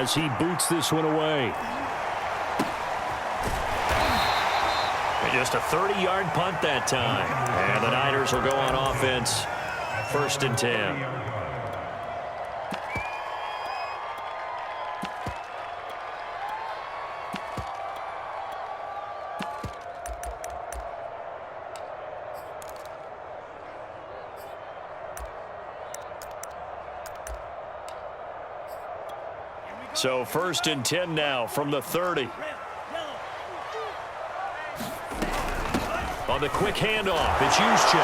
as he boots this one away. And just a 30-yard punt that time. And the Niners will go on offense. 1st and 10. So 1st and 10 now from the 30. On the quick handoff, it's Juszczyk.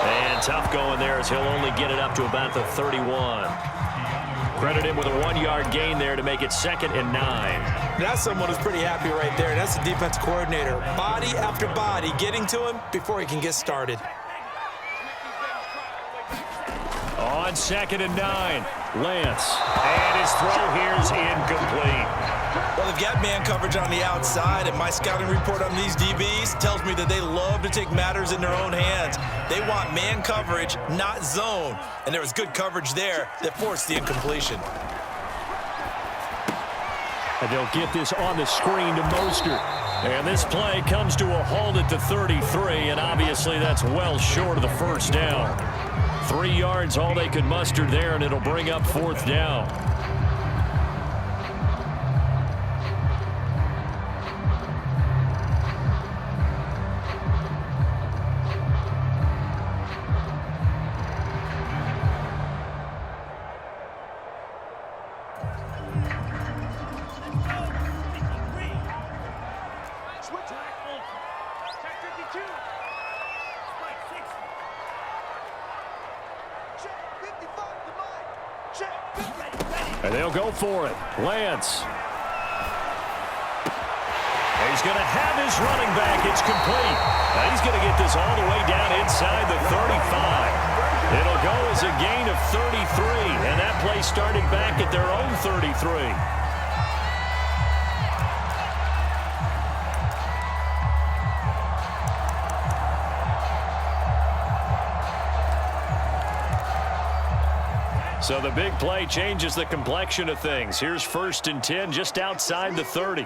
And tough going there as he'll only get it up to about the 31. Credit him with a 1-yard gain there to make it 2nd and 9. That's someone who's pretty happy right there. That's the defense coordinator. Body after body getting to him before he can get started. On 2nd and 9, Lance. And his throw here is incomplete. Well, they've got man coverage on the outside, and my scouting report on these DBs tells me that they love to take matters in their own hands. They want man coverage, not zone. And there was good coverage there that forced the incompletion. And they'll get this on the screen to Mostert. And this play comes to a halt at the 33, and obviously that's well short of the 1st down. 3 yards all they could muster there, and it'll bring up 4th down. And they'll go for it. Lance. He's going to have his running back. It's complete. Now he's going to get this all the way down inside the 35. It'll go as a gain of 33. And that play started back at their own 33. So the big play changes the complexion of things. Here's 1st and 10 just outside the 30.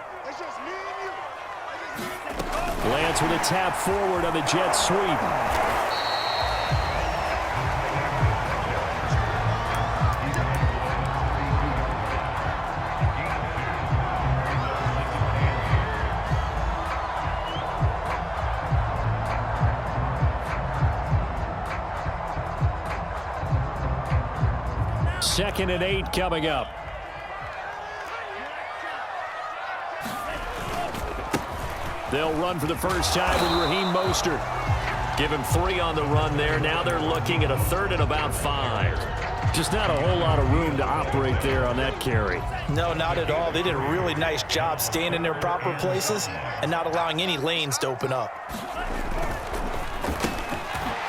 Lance with a tap forward on the jet sweep. Second and 8 coming up. They'll run for the first time with Raheem Mostert. Give him 3 on the run there. Now they're looking at a 3rd and about 5. Just not a whole lot of room to operate there on that carry. No, not at all. They did a really nice job staying in their proper places and not allowing any lanes to open up.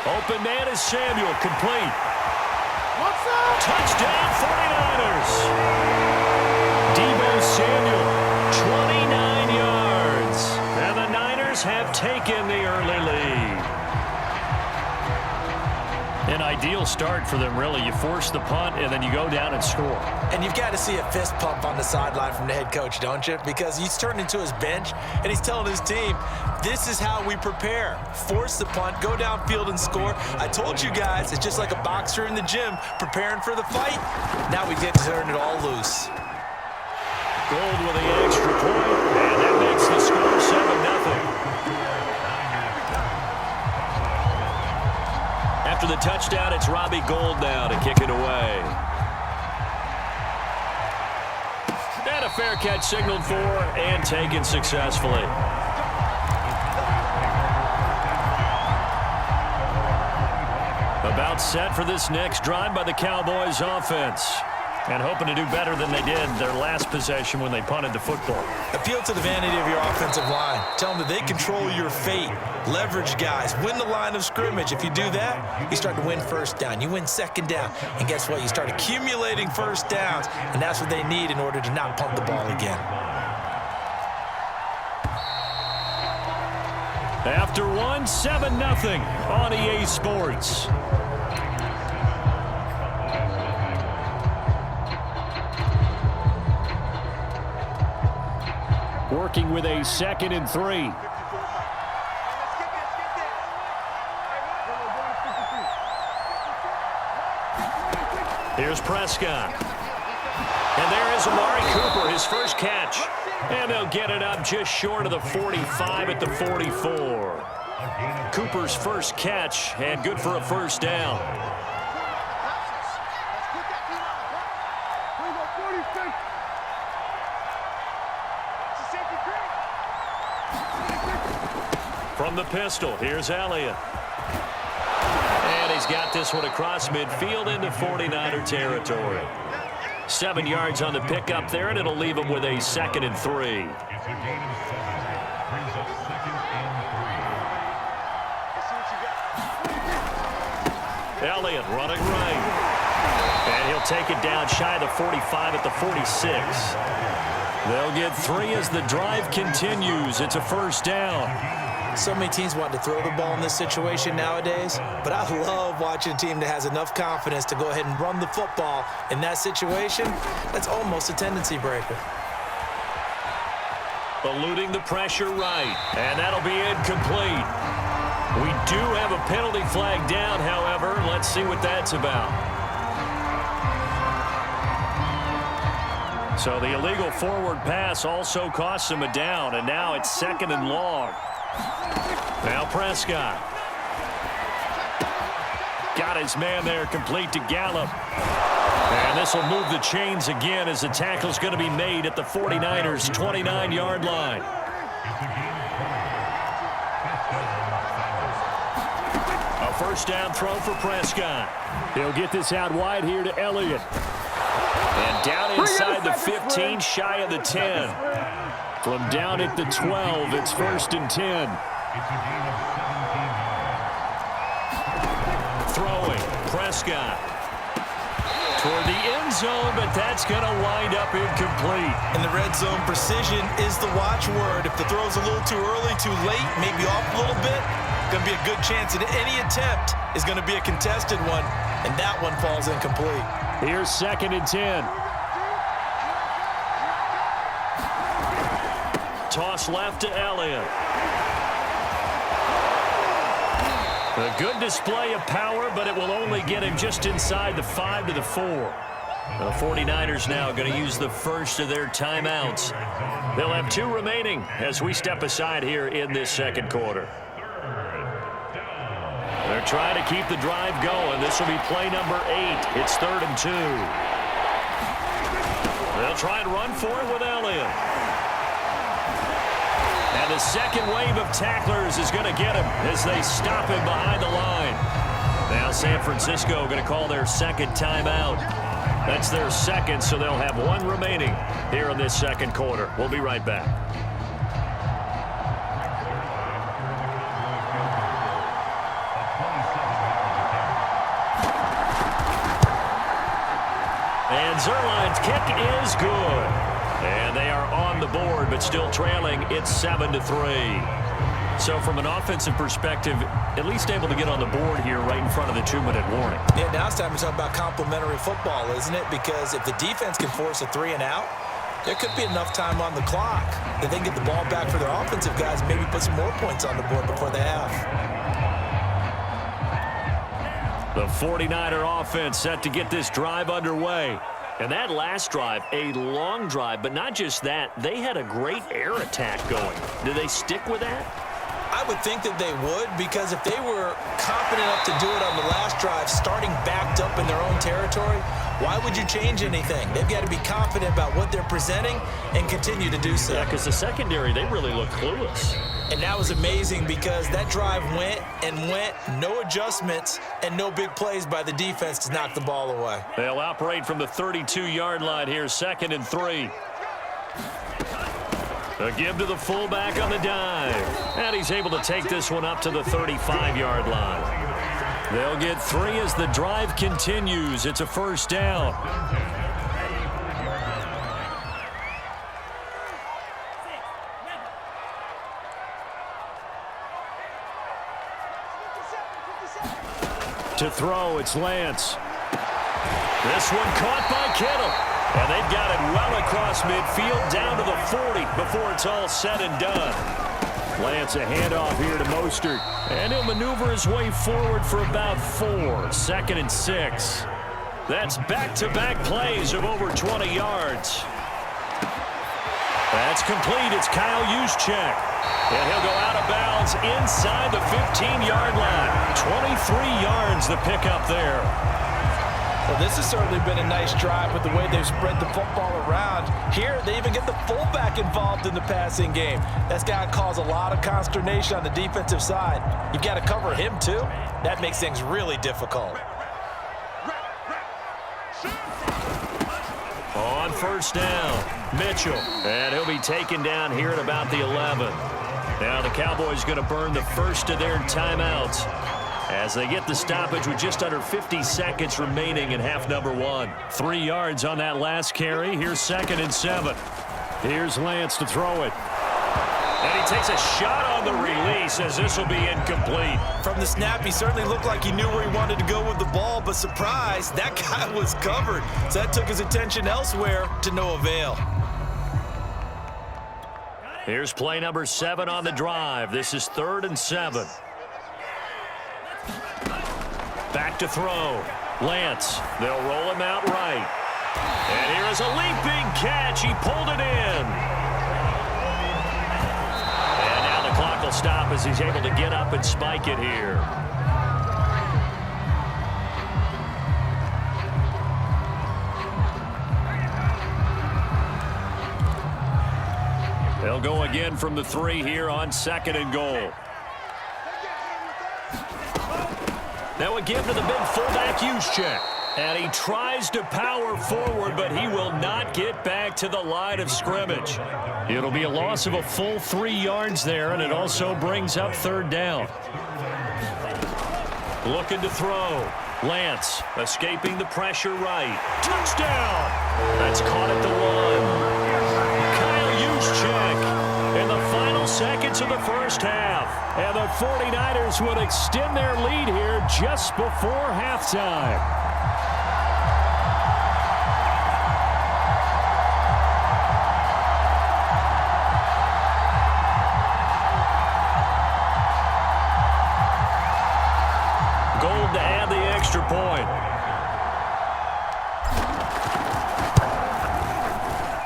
Open man is Samuel, complete. Touchdown 49ers. Deebo Samuel, 29 yards. And the Niners have taken the early lead. An ideal start for them, really. You force the punt, and then you go down and score. And you've got to see a fist pump on the sideline from the head coach, don't you? Because he's turned into his bench, and he's telling his team, this is how we prepare. Force the punt, go downfield and score. I told you guys, it's just like a boxer in the gym preparing for the fight. Now we get to turn it all loose. Gold with the extra point, and that makes the score 7-0. After the touchdown, it's Robbie Gould now to kick it away. And a fair catch signaled for and taken successfully. About set for this next drive by the Cowboys offense. And hoping to do better than they did their last possession when they punted the football. Appeal to the vanity of your offensive line. Tell them that they control your fate. Leverage guys. Win the line of scrimmage. If you do that, you start to win 1st down. You win 2nd down. And guess what? You start accumulating 1st downs. And that's what they need in order to not punt the ball again. After one, 7-0 on EA Sports. working with a 2nd and 3. Here's Prescott. And there is Amari Cooper, his first catch. And they'll get it up just short of the 45 at the 44. Cooper's first catch, and good for a first down. From the pistol, here's Elliott. And he's got this one across midfield into 49er territory. 7 yards on the pickup there, and it'll leave him with a 2nd and 3. Elliott running right. And he'll take it down shy of the 45 at the 46. They'll get 3 as the drive continues. It's a first down. So many teams want to throw the ball in this situation nowadays, but I love watching a team that has enough confidence to go ahead and run the football in that situation. That's almost a tendency breaker. Eluding the pressure right, and that'll be incomplete. We do have a penalty flag down, however. Let's see what that's about. So the illegal forward pass also costs him a down, and now it's 2nd and long. Now Prescott. Got his man there, complete to Gallup. And this will move the chains again as the tackle's going to be made at the 49ers' 29-yard line. A first down throw for Prescott. He'll get this out wide here to Elliott. And down inside the 15, shy of the 10. From down at the 12, it's 1st and 10. Throwing, Prescott. Toward the end zone, but that's going to wind up incomplete. In the red zone, precision is the watchword. If the throw's a little too early, too late, maybe off a little bit, going to be a good chance that any attempt is going to be a contested one, and that one falls incomplete. Here's 2nd and 10. Toss left to Elliott. A good display of power, but it will only get him just inside the 5 to the 4. The 49ers now going to use the first of their timeouts. They'll have 2 remaining as we step aside here in this second quarter. They're trying to keep the drive going. This will be play number 8. It's 3rd and 2. They'll try and run for it with Elliott. And the second wave of tacklers is going to get him as they stop him behind the line. Now San Francisco going to call their second timeout. That's their second, so they'll have 1 remaining here in this second quarter. We'll be right back. And Zerline's kick is good. And they are on the board, but still trailing. It's 7 to 3. So from an offensive perspective, at least able to get on the board here right in front of the 2-minute warning. Yeah, now it's time to talk about complementary football, isn't it? Because if the defense can force a 3 and out, there could be enough time on the clock that they can get the ball back for their offensive guys and maybe put some more points on the board before the half. The 49er offense set to get this drive underway. And that last drive, a long drive, but not just that, they had a great air attack going. Do they stick with that? I would think that they would, because if they were confident enough to do it on the last drive, starting backed up in their own territory, why would you change anything? They've got to be confident about what they're presenting and continue to do so. Yeah, because the secondary, they really look clueless. And that was amazing because that drive went and went, no adjustments and no big plays by the defense to knock the ball away. They'll operate from the 32-yard line here, 2nd and 3. A give to the fullback on the dive. And he's able to take this one up to the 35-yard line. They'll get 3 as the drive continues. It's a first down. To throw, it's Lance. This one caught by Kittle. And they've got it well across midfield down to the 40 before it's all said and done. Lance, a handoff here to Mostert. And he'll maneuver his way forward for about 4. 2nd and 6. That's back-to-back plays of over 20 yards. That's complete. It's Kyle Juszczyk. And he'll go out of bounds inside the 15-yard line. 23 yards the pickup there. Well, this has certainly been a nice drive with the way they've spread the football around. Here, they even get the fullback involved in the passing game. That's got to cause a lot of consternation on the defensive side. You've got to cover him, too. That makes things really difficult. On first down, Mitchell. And he'll be taken down here at about the 11. Now the Cowboys going to burn the first of their timeouts as they get the stoppage with just under 50 seconds remaining in half number 1. 3 yards on that last carry. Here's 2nd and 7. Here's Lance to throw it. And he takes a shot on the release as this will be incomplete. From the snap, he certainly looked like he knew where he wanted to go with the ball, but surprise, that guy was covered. So that took his attention elsewhere to no avail. Here's play number 7 on the drive. This is 3rd and 7. Back to throw. Lance. They'll roll him out right. And here is a leaping catch. He pulled it in. And now the clock will stop as he's able to get up and spike it here. They'll go again from the 3 here on 2nd and goal. Now a give to the big fullback, Juszczyk. And he tries to power forward, but he will not get back to the line of scrimmage. It'll be a loss of a full 3 yards there, and it also brings up 3rd down. Looking to throw. Lance escaping the pressure right. Touchdown! That's caught at the 1. Kyle Juszczyk in the final seconds of the first half. And the 49ers would extend their lead here just before halftime. Gold to add the extra point.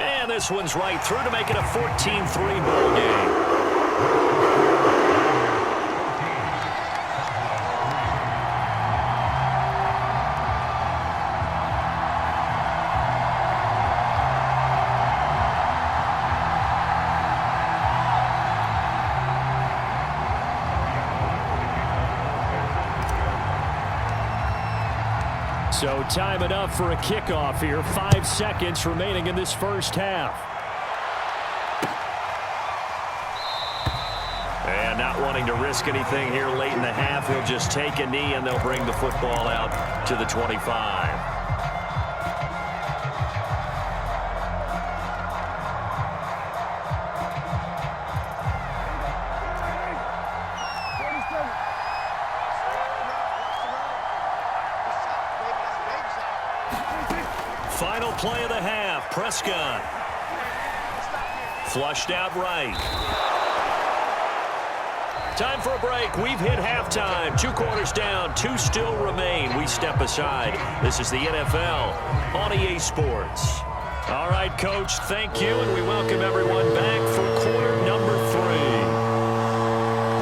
And this one's right through to make it a 14-3 ball game. So time enough for a kickoff here. 5 seconds remaining in this first half. And not wanting to risk anything here late in the half, he'll just take a knee and they'll bring the football out to the 25. Final play of the half. Prescott. Flushed out right. Time for a break. We've hit halftime. 2 quarters down. 2 still remain. We step aside. This is the NFL on EA Sports. All right, Coach, thank you, and we welcome everyone back for quarter number 3.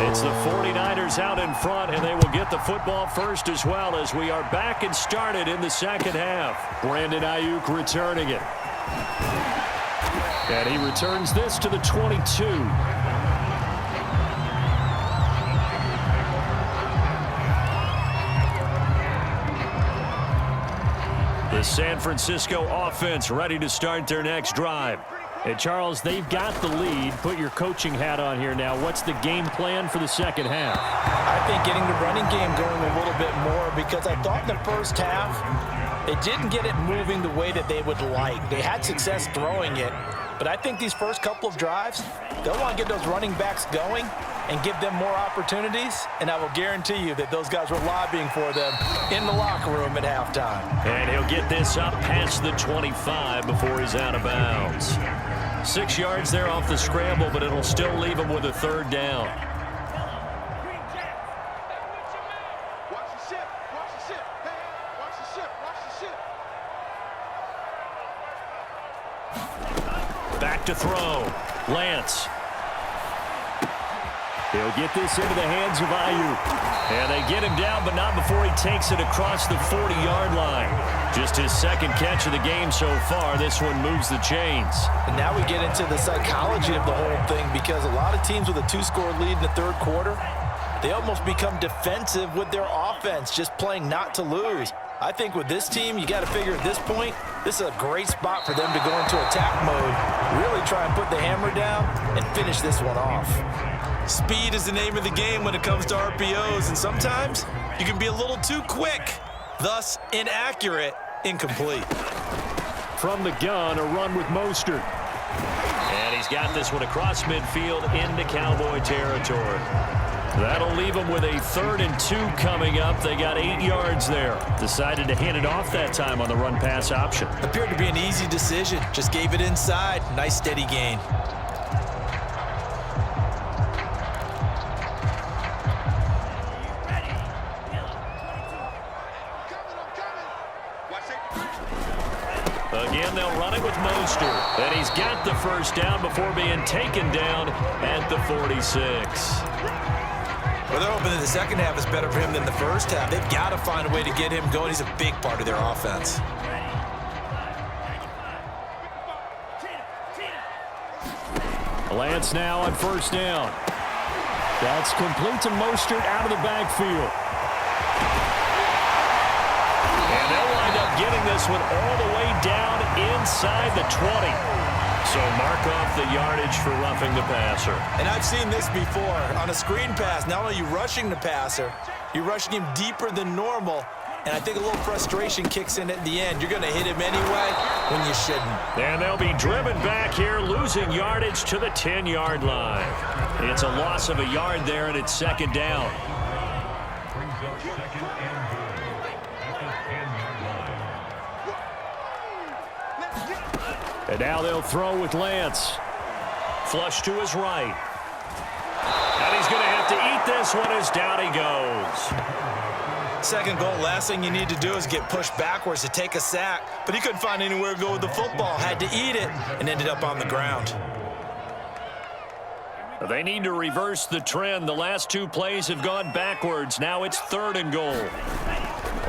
It's the 49ers out in front, and they will get the football first as well as we are back and started in the second half. Brandon Ayuk returning it. And he returns this to the 22. The San Francisco offense ready to start their next drive. And Charles, they've got the lead. Put your coaching hat on here now. What's the game plan for the second half? I think getting the running game going a little bit more, because I thought in the first half they didn't get it moving the way that they would like. They had success throwing it, but I think these first couple of drives, they'll want to get those running backs going and give them more opportunities, and I will guarantee you that those guys were lobbying for them in the locker room at halftime. And he'll get this up past the 25 before he's out of bounds. 6 yards there off the scramble, but it'll still leave him with a third down. Back to throw. Lance. He'll get this into the hands of Ayuk. And they get him down, but not before he takes it across the 40-yard line. Just his second catch of the game so far. This one moves the chains. And now we get into the psychology of the whole thing, because a lot of teams with a 2-score lead in the third quarter, they almost become defensive with their offense, just playing not to lose. I think with this team, you got to figure at this point, this is a great spot for them to go into attack mode, really try and put the hammer down and finish this one off. Speed is the name of the game when it comes to RPOs, and sometimes you can be a little too quick, thus inaccurate, incomplete. From the gun, a run with Mostert. And he's got this one across midfield into Cowboy territory. That'll leave them with a 3rd and 2 coming up. They got 8 yards there. Decided to hand it off that time on the run-pass option. Appeared to be an easy decision. Just gave it inside. Nice steady gain. Again, they'll run it with Mostert. And he's got the first down before being taken down at the 46. Well, they're hoping that the second half is better for him than the first half. They've got to find a way to get him going. He's a big part of their offense. Lance now on first down. That's complete to Mostert out of the backfield. And they'll wind up getting this one all the way down inside the 20. So mark off the yardage for roughing the passer. And I've seen this before. On a screen pass, not only are you rushing the passer, you're rushing him deeper than normal. And I think a little frustration kicks in at the end. You're going to hit him anyway when you shouldn't. And they'll be driven back here, losing yardage to the 10-yard line. It's a loss of a yard there, and it's second down. And now they'll throw with Lance. Flush to his right. And he's going to have to eat this one as down he goes. Second goal, last thing you need to do is get pushed backwards to take a sack. But he couldn't find anywhere to go with the football. Had to eat it and ended up on the ground. They need to reverse the trend. The last 2 plays have gone backwards. Now it's 3rd and goal.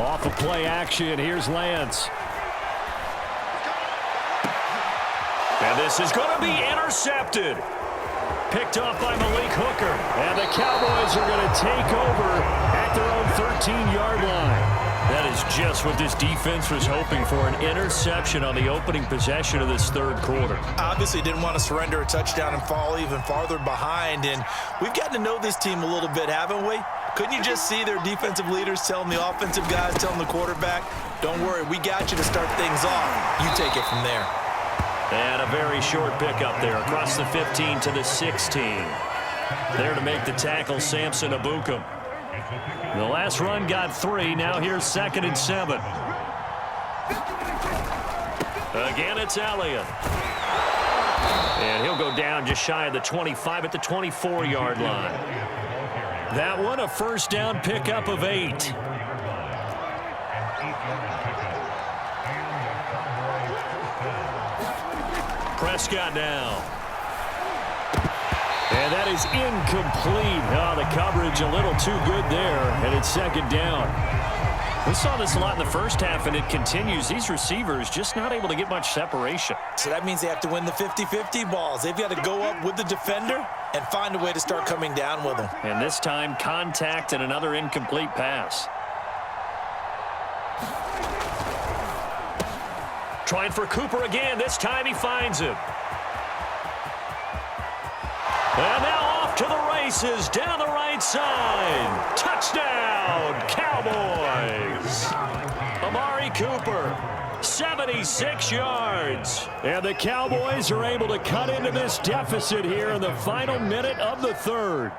Off of play action, here's Lance. And this is going to be intercepted. Picked off by Malik Hooker. And the Cowboys are going to take over at their own 13-yard line. That is just what this defense was hoping for, an interception on the opening possession of this third quarter. Obviously didn't want to surrender a touchdown and fall even farther behind. And we've gotten to know this team a little bit, haven't we? Couldn't you just see their defensive leaders telling the offensive guys, telling the quarterback, don't worry, we got you to start things off. You take it from there. And a very short pickup there across the 15 to the 16. There to make the tackle, Samson Abukum. The last run got 3. Now here's 2nd and 7. Again, it's Elliott. And he'll go down just shy of the 25 at the 24-yard line. That one, a first down pickup of 8. Prescott now. And that is incomplete. Oh, the coverage a little too good there, and it's second down. We saw this a lot in the first half, and it continues. These receivers just not able to get much separation. So that means they have to win the 50-50 balls. They've got to go up with the defender and find a way to start coming down with them. And this time, contact and another incomplete pass. Trying for Cooper again. This time he finds him. And now off to the races down the right side. Touchdown, Cowboys. Amari Cooper, 76 yards. And the Cowboys are able to cut into this deficit here in the final minute of the third.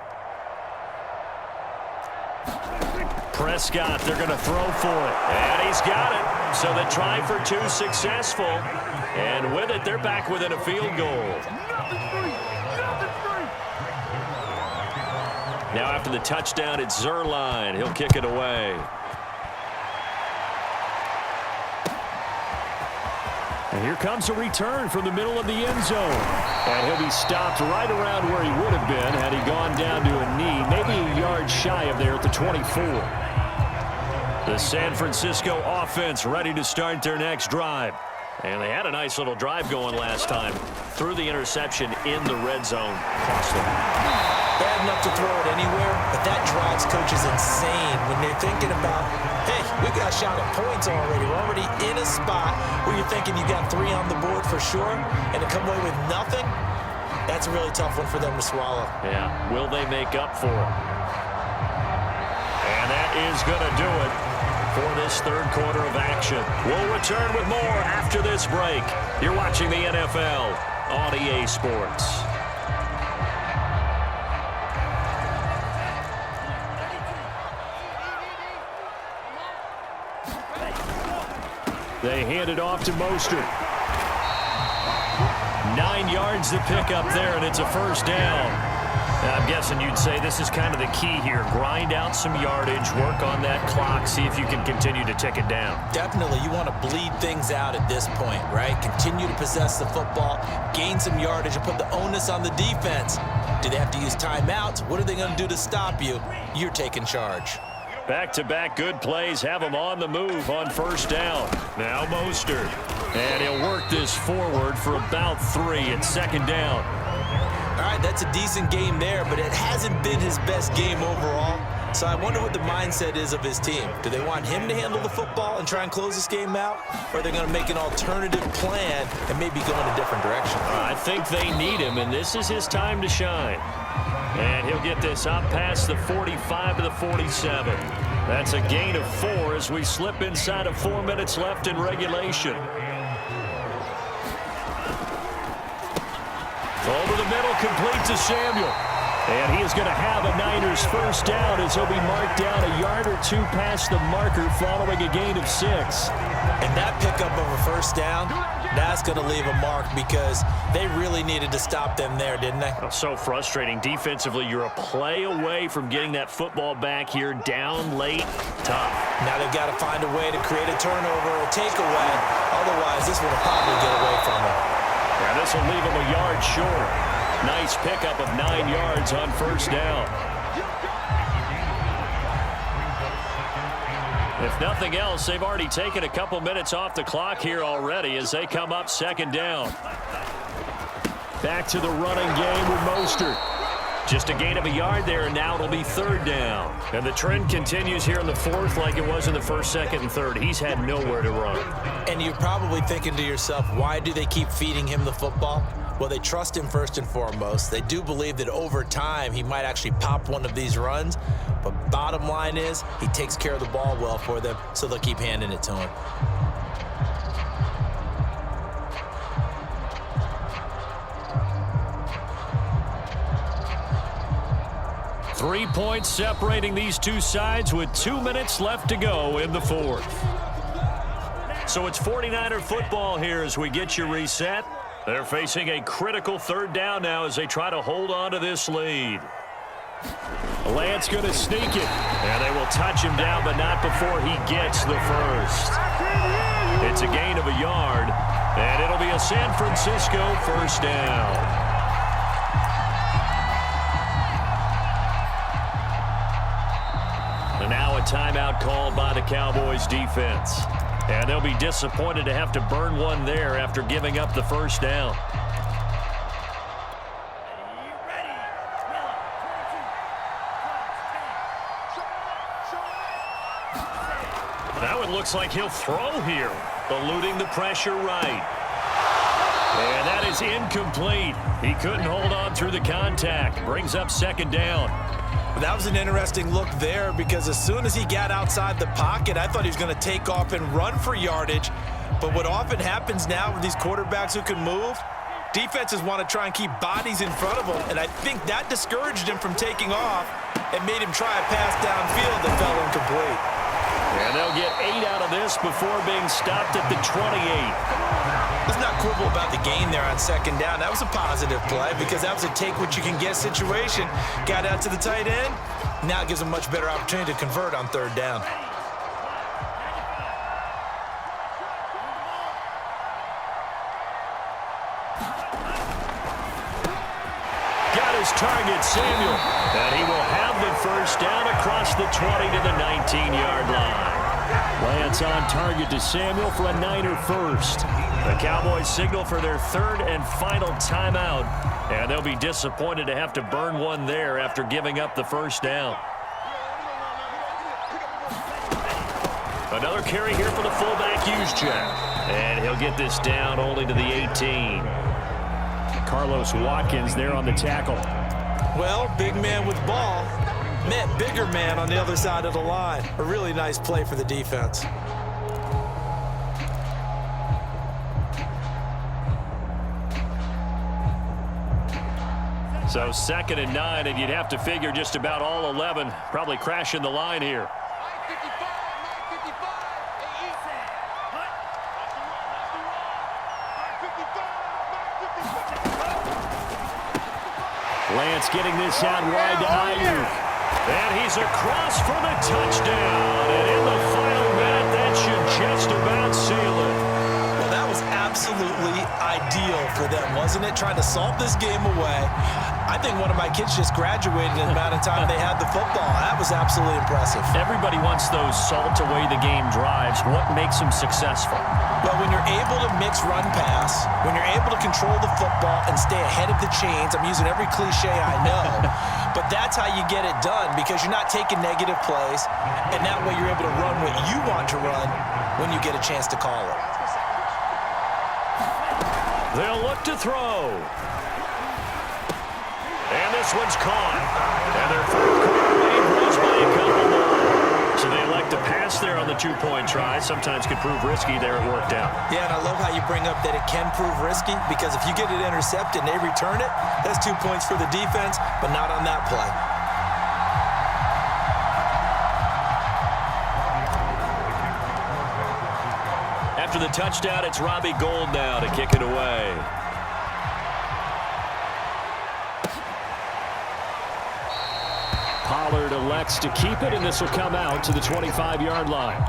Prescott, they're going to throw for it. And he's got it. So the try for two successful. And with it, they're back within a field goal. Now after the touchdown, it's Zerline. He'll kick it away. And here comes a return from the middle of the end zone. And he'll be stopped right around where he would have been had he gone down to a knee, maybe a yard shy of there at the 24. The San Francisco offense ready to start their next drive. And they had a nice little drive going last time. Threw the interception in the red zone. Bad enough to throw it anywhere, but that drives coaches insane when they're thinking about, hey, we got a shot at points already. We're already in a spot where you're thinking you got 3 on the board for sure, and to come away with nothing, that's a really tough one for them to swallow. Yeah, will they make up for it? And that is going to do it for this third quarter of action. We'll return with more after this break. You're watching the NFL on EA Sports. They hand it off to Mostert. 9 yards to pick up there, and it's a first down. Now, I'm guessing you'd say this is kind of the key here. Grind out some yardage, work on that clock, see if you can continue to tick it down. Definitely. You want to bleed things out at this point, right? Continue to possess the football, gain some yardage, and put the onus on the defense. Do they have to use timeouts? What are they going to do to stop you? You're taking charge. Back-to-back good plays have him on the move on first down. Now Mostert. And he'll work this forward for about 3 at second down. All right, that's a decent game there, but it hasn't been his best game overall. So I wonder what the mindset is of his team. Do they want him to handle the football and try and close this game out? Or are they going to make an alternative plan and maybe go in a different direction? I think they need him, and this is his time to shine. And he'll get this up past the 45 to the 47. That's a gain of 4 as we slip inside of 4 minutes left in regulation. Over the middle, complete to Samuel. And he is going to have a Niners first down as he'll be marked down a yard or 2 past the marker following a gain of 6. And that pickup of a first down, that's going to leave a mark because they really needed to stop them there, didn't they? Oh, so frustrating. Defensively, you're a play away from getting that football back here down late. Tough. Now they've got to find a way to create a turnover or a takeaway. Otherwise, this one will probably get away from them. Yeah, this will leave him a yard short. Nice pickup of 9 yards on first down. If nothing else, they've already taken a couple minutes off the clock here already as they come up second down. Back to the running game with Mostert. Just a gain of a yard there, and now it'll be third down. And the trend continues here in the fourth like it was in the first, second, and third. He's had nowhere to run. And you're probably thinking to yourself, why do they keep feeding him the football? Well, they trust him first and foremost. They do believe that over time he might actually pop one of these runs. But bottom line is he takes care of the ball well for them, so they'll keep handing it to him. Three points separating these two sides with 2 minutes left to go in the fourth. So it's 49er football here as we get you reset. They're facing a critical third down now as they try to hold on to this lead. Lance going to sneak it, and they will touch him down, but not before he gets the first. It's a gain of a yard, and it'll be a San Francisco first down. And now a timeout called by the Cowboys defense. And they'll be disappointed to have to burn one there after giving up the first down. Now it looks like he'll throw here, eluding the pressure right. And that is incomplete. He couldn't hold on through the contact. Brings up second down. That was an interesting look there because as soon as he got outside the pocket, I thought he was going to take off and run for yardage. But what often happens now with these quarterbacks who can move, defenses want to try and keep bodies in front of them, and I think that discouraged him from taking off. and made him try a pass downfield that fell incomplete. And they'll get 8 out of this before being stopped at the 28. Let's not quibble about the gain there on second down. That was a positive play because that was a take-what-you-can-get situation. Got out to the tight end. Now it gives them a much better opportunity to convert on third down. Got his target, Samuel. And he will have the first down across the 20 to the 19-yard line. Lance on target to Samuel for a Niner first. The Cowboys signal for their third and final timeout. And they'll be disappointed to have to burn one there after giving up the first down. Another carry here for the fullback, Juszczyk. And he'll get this down only to the 18. Carlos Watkins there on the tackle. Well, big man with ball met bigger man on the other side of the line. A really nice play for the defense. So 2nd and 9, and you'd have to figure just about all 11 probably crashing the line here. Lance getting this out wide to Ayuk. And he's across for the touchdown. And in the final minute, that should just about seal it. Well, that was absolutely ideal for them, wasn't it? Trying to salt this game away. I think one of my kids just graduated in the amount of time they had the football. That was absolutely impressive. Everybody wants those salt away the game drives. What makes them successful? Well, when you're able to mix run pass, when you're able to control the football and stay ahead of the chains, I'm using every cliche I know, but that's how you get it done because you're not taking negative plays, and that way you're able to run what you want to run when you get a chance to call it. They'll look to throw. And this one's caught. And their fourth quarter lead grows by a couple more. So they elect to pass there on the two-point try. Sometimes could prove risky. There it worked out. Yeah, and I love how you bring up that it can prove risky because if you get it intercepted and they return it, that's 2 points for the defense, but not on that play. After the touchdown, it's Robbie Gould now to kick it away. Pollard elects to keep it, and this will come out to the 25-yard line.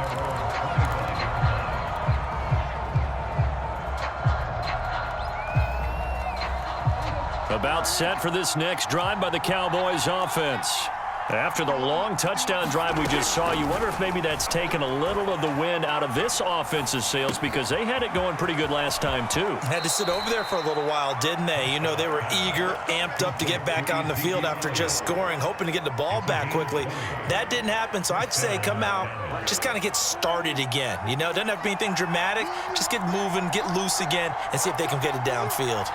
About set for this next drive by the Cowboys offense. After the long touchdown drive we just saw, you wonder if maybe that's taken a little of the wind out of this offense's sails because they had it going pretty good last time, too. Had to sit over there for a little while, didn't they? You know, they were eager, amped up to get back on the field after just scoring, hoping to get the ball back quickly. That didn't happen, so I'd say come out, just kind of get started again. You know, doesn't have to be anything dramatic. Just get moving, get loose again, and see if they can get it downfield.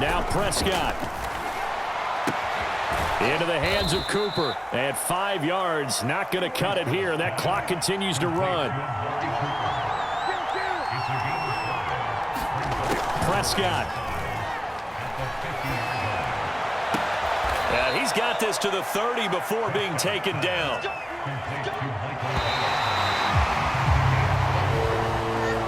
Now Prescott. Into the hands of Cooper. At 5 yards. Not going to cut it here. That clock continues to run. Prescott. And he's got this to the 30 before being taken down.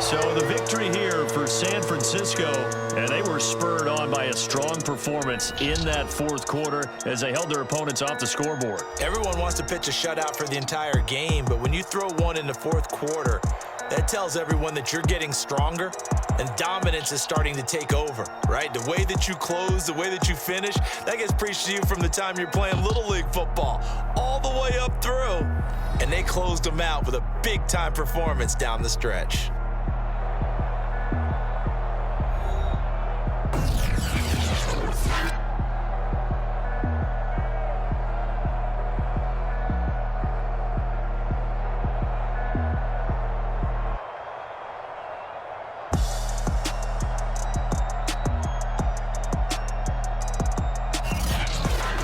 So the victory here for San Francisco, and they were spurred on by a strong performance in that fourth quarter as they held their opponents off the scoreboard. Everyone wants to pitch a shutout for the entire game, but when you throw one in the fourth quarter, that tells everyone that you're getting stronger and dominance is starting to take over, right? The way that you close, the way that you finish, that gets preached to you from the time you're playing Little League football all the way up through. And they closed them out with a big-time performance down the stretch.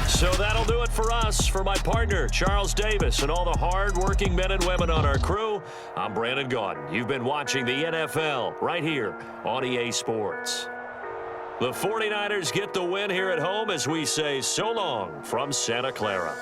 So that'll do it for us. For my partner, Charles Davis, and all the hard-working men and women on our crew, I'm Brandon Gaudin. You've been watching the NFL right here on EA Sports. The 49ers get the win here at home as we say so long from Santa Clara.